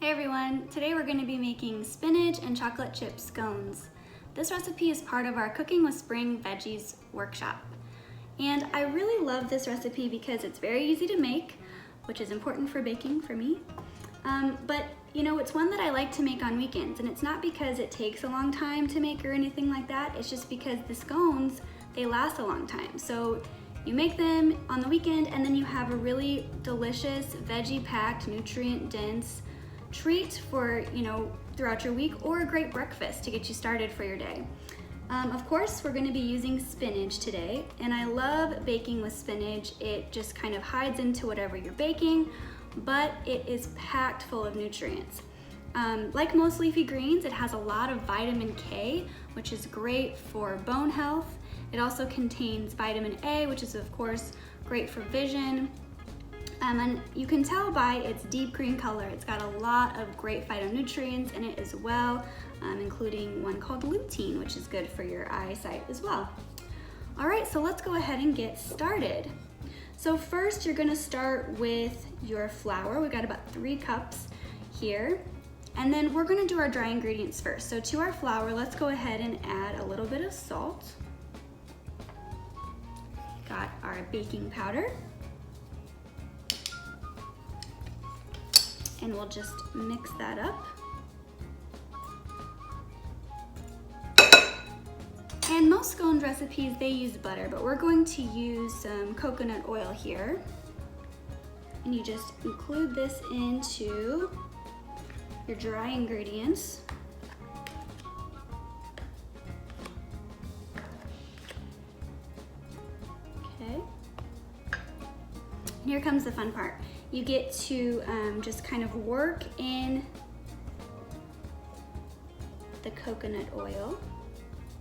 Hey everyone, today we're going to be making spinach and chocolate chip scones. This recipe is part of our Cooking with Spring Veggies workshop. And I really love this recipe because it's very easy to make, which is important for baking for me. But you know, it's one that I like to make on weekends, and it's not because it takes a long time to make or anything like that. It's just because the scones, they last a long time. So you make them on the weekend and then you have a really delicious, veggie-packed, nutrient-dense treat for, throughout your week, or a great breakfast to get you started for your day. Of course, we're going to be using spinach today, and I love baking with spinach. It just kind of hides into whatever you're baking, but it is packed full of nutrients. Like most leafy greens, it has a lot of vitamin K, which is great for bone health. It also contains vitamin A, which is of course great for vision. And you can tell by its deep green color, it's got a lot of great phytonutrients in it as well, including one called lutein, which is good for your eyesight as well. All right, so let's go ahead and get started. So first, you're gonna start with your flour. We've got about 3 cups here. And then we're gonna do our dry ingredients first. So to our flour, let's go ahead and add a little bit of salt. Got our baking powder. And we'll just mix that up. And most scone recipes, they use butter, but we're going to use some coconut oil here. And you just include this into your dry ingredients. Okay. And here comes the fun part. You get to just kind of work in the coconut oil.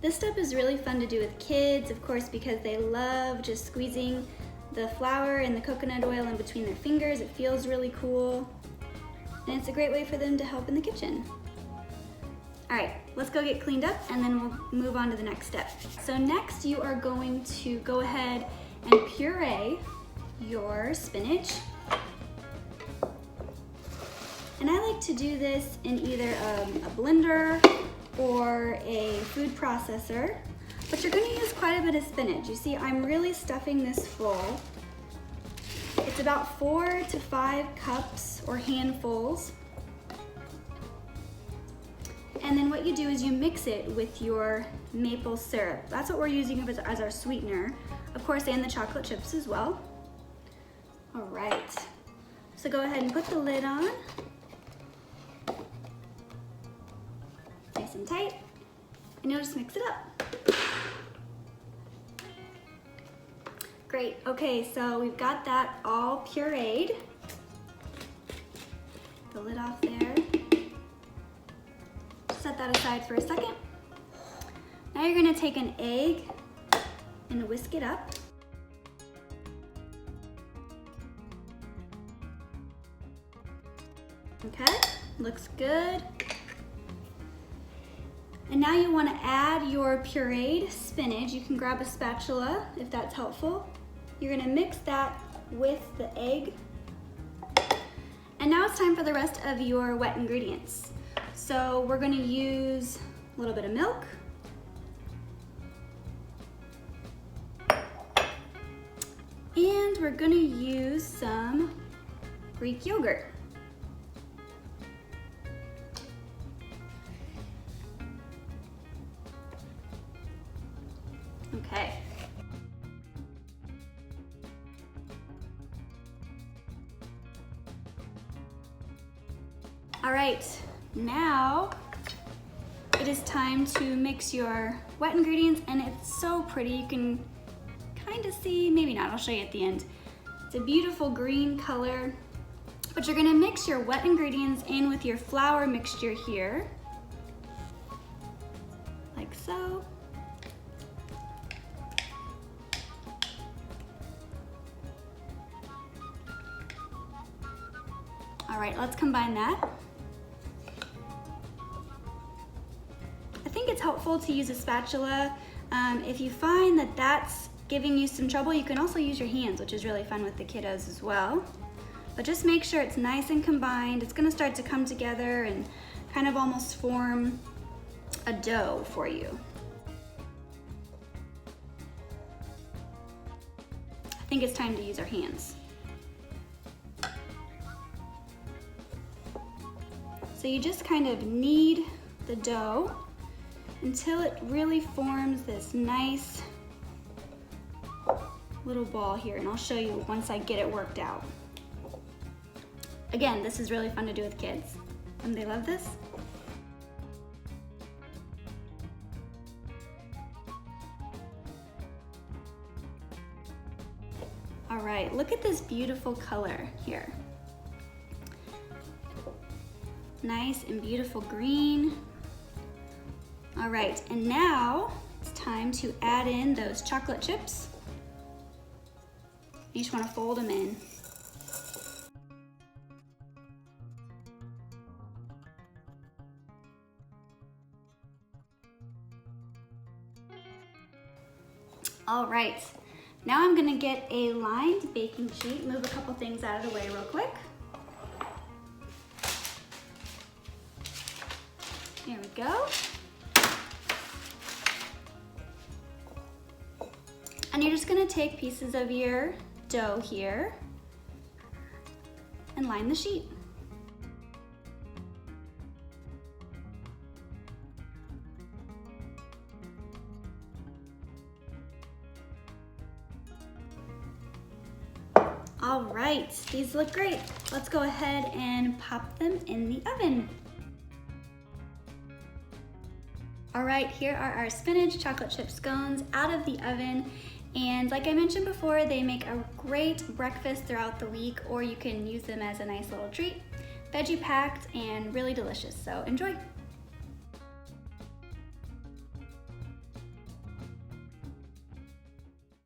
This step is really fun to do with kids, of course, because they love just squeezing the flour and the coconut oil in between their fingers. It feels really cool. And it's a great way for them to help in the kitchen. All right, let's go get cleaned up and then we'll move on to the next step. So next you are going to go ahead and puree your spinach. And I like to do this in either a blender or a food processor, but you're gonna use quite a bit of spinach. You see, I'm really stuffing this full. It's about 4 to 5 cups or handfuls. And then what you do is you mix it with your maple syrup. That's what we're using as our sweetener, of course, and the chocolate chips as well. All right, so go ahead and put the lid on. Nice and tight, and you'll just mix it up. Great, okay, so we've got that all pureed. The lid off there. Set that aside for a second. Now you're gonna take an egg and whisk it up. Okay, looks good. And now you want to add your pureed spinach. You can grab a spatula if that's helpful. You're going to mix that with the egg. And now it's time for the rest of your wet ingredients. So we're going to use a little bit of milk. And we're going to use some Greek yogurt. Okay. All right, now it is time to mix your wet ingredients, and it's so pretty. You can kind of see, maybe not, I'll show you at the end. It's a beautiful green color, but you're gonna mix your wet ingredients in with your flour mixture here, like so. All right, let's combine that. I think it's helpful to use a spatula. If you find that that's giving you some trouble, you can also use your hands, which is really fun with the kiddos as well. but just make sure it's nice and combined. It's gonna start to come together and kind of almost form a dough for you. I think it's time to use our hands. So you just kind of knead the dough until it really forms this nice little ball here, and I'll show you once I get it worked out. Again, this is really fun to do with kids, and they love this. All right, look at this beautiful color here. Nice and beautiful green. All right, and now it's time to add in those chocolate chips. You just want to fold them in. All right, now I'm gonna get a lined baking sheet, move a couple things out of the way real quick. There we go. And you're just gonna take pieces of your dough here and line the sheet. All right, these look great. Let's go ahead and pop them in the oven. All right, here are our spinach chocolate chip scones out of the oven. And like I mentioned before, they make a great breakfast throughout the week, or you can use them as a nice little treat. Veggie packed and really delicious, so enjoy.